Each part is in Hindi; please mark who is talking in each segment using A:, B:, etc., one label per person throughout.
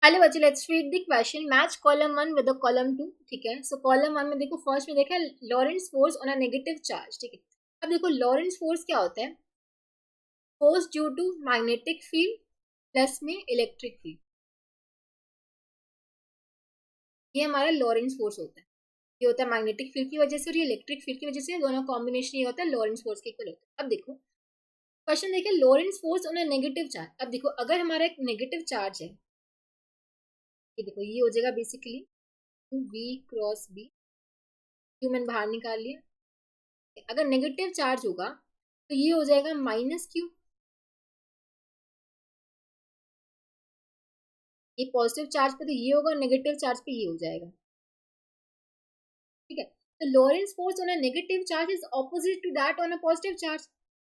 A: हेलो बच्चे, let's read the question. Match column 1 with the column 2। ठीक है, सो कॉलम 1 में देखो, फर्स्ट में देखा Lorentz force on a negative charge. ठीक है, अब देखो लॉरेंस फोर्स क्या होता है? Force due to magnetic field plus में इलेक्ट्रिक फील्ड, ये हमारा लॉरेंस फोर्स होता है। ये होता है मैग्नेटिक फील्ड की वजह से और ये इलेक्ट्रिक फील्ड की वजह से, दोनों कॉम्बिनेशन ये होता है लॉरेंस फोर्स के इक्वल होता है। अब देखो क्वेश्चन देखिए, Lawrence force on a negative charge. अब देखो अगर हमारा एक नेगेटिव चार्ज है, ये देखो ये हो जाएगा basically V cross B, Q मैंने बाहर निकाल लिया। अगर नेगेटिव चार्ज होगा तो ये हो जाएगा माइनस क्यू, ये पॉजिटिव चार्ज पे तो ये होगा, नेगेटिव चार्ज पे ये हो जाएगा। ठीक है, तो Lorentz force on a negative charge is opposite to that on a positive charge.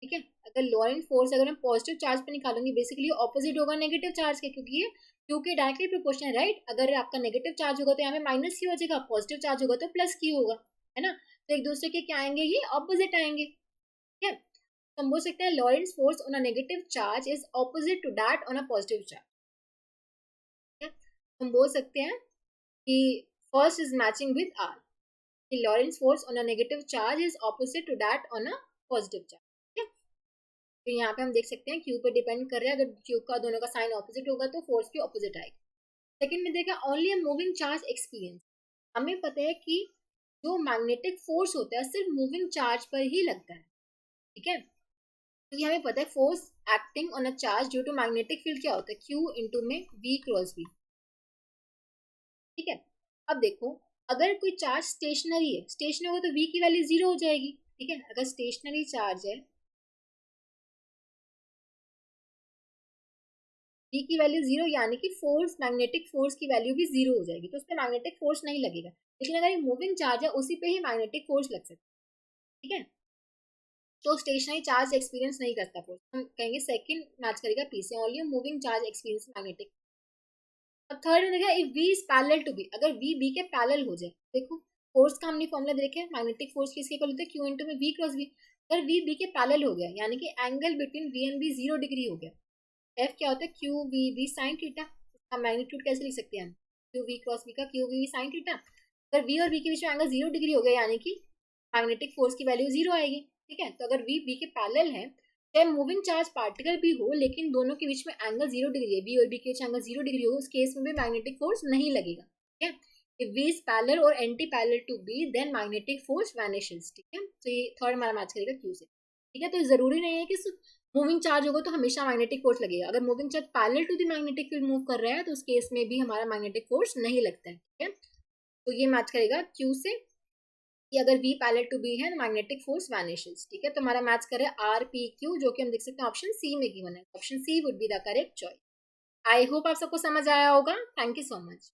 A: ठीक है, अगर लॉरेंस फोर्स अगर हम पॉजिटिव चार्ज पे निकालेंगे, बेसिकली ऑपोजिट होगा नेगेटिव चार्ज के, क्योंकि ये क्यू के डायरेक्टली प्रोपोर्शनल है, राइट। अगर आपका नेगेटिव चार्ज होगा तो यहाँ पे माइनस क्यू हो जाएगा, पॉजिटिव चार्ज होगा तो प्लस क्यू होगा, है ना। तो एक दूसरे के क्या आएंगे, ये ऑपोजिट आएंगे। ठीक है, तो हम बोल सकते हैं Lorentz force on a negative charge is opposite to that on a positive charge. हम बोल सकते हैं कि first is matching with R, कि Lorentz force on a negative charge is opposite to that on a positive charge. ठीक है, तो यहाँ पे हम देख सकते हैं क्यू पे डिपेंड कर रहा है, अगर क्यू का दोनों का साइन ऑपोजिट होगा तो फोर्स भी ऑपोजिट आएगा। सेकंड में देखा only a moving charge experience. हमें पता है कि जो मैग्नेटिक फोर्स होता है सिर्फ मूविंग चार्ज पर ही लगता है। ठीक है, तो ये हमें पता है force acting on a charge due to magnetic field क्या होता है, क्यू इंटू में वी क्रॉस वी। ठीक है, अब देखो अगर कोई चार्ज स्टेशनरी है, स्टेशनरी होगा तो v की वैल्यू जीरो हो जाएगी। ठीक है, अगर स्टेशनरी चार्ज है, v की वैल्यू जीरो, यानी कि फोर्स, मैग्नेटिक फोर्स की वैल्यू भी जीरो हो जाएगी, तो उस पर मैग्नेटिक फोर्स नहीं लगेगा। लेकिन अगर ये मूविंग चार्ज है, उसी पे ही मैग्नेटिक फोर्स लग सकता है। ठीक है, तो स्टेशनरी चार्ज एक्सपीरियंस नहीं करता फोर्स, हम कहेंगे सेकंड मैच करेगा पी से, only moving charge experience magnetic. अब थर्ड में देखा, if v is parallel to b, अगर v b के पैरेलल हो जाए, देखो फोर्स का हमने फॉर्मूला देखे, मैग्नेटिक फोर्स किसके इक्वल होता है, q इंटू में v क्रॉस v। अगर v b के पैरेलल हो गया, यानी कि angle between v and b 0 degree हो गया, f क्या होता है, q v b sine theta. इसका मैग्नीट्यूड कैसे लिख सकते हैं हम, q v क्रॉस v का q v b sine theta. अगर v और b के बीच में एंगल 0 डिग्री हो गया, यानी कि मैग्नेटिक फोर्स की वैल्यू जीरो आएगी। ठीक है, तो अगर v b के पैरेलल है, चाहे मूविंग चार्ज पार्टिकल भी हो, लेकिन दोनों के बीच में एंगल 0 डिग्री है, बी और बी के बीच एंगल 0 डिग्री हो, उस केस में भी मैग्नेटिक फोर्स नहीं लगेगा। ठीक है, इफ v इज पैरेलल और anti parallel to b, then magnetic force vanishes. ठीक है, तो ये थर्ड हमारा मैच करेगा क्यू से। ठीक है, तो जरूरी नहीं है कि मूविंग चार्ज होगा तो हमेशा मैग्नेटिक फोर्स लगेगा। अगर moving charge parallel to the magnetic field move कर रहा है, तो उस केस में भी हमारा मैग्नेटिक फोर्स नहीं लगता है। ठीक है, तो ये मैच करेगा क्यू से, कि अगर v पैरेलल टू b है, मैग्नेटिक फोर्स वैनिशेस। ठीक है, तो हमारा मैच करे आर पी क्यू, जो कि हम देख सकते हैं ऑप्शन सी में गिवन है। Option C would be the correct choice. I hope आप सबको समझ आया होगा। Thank you so much.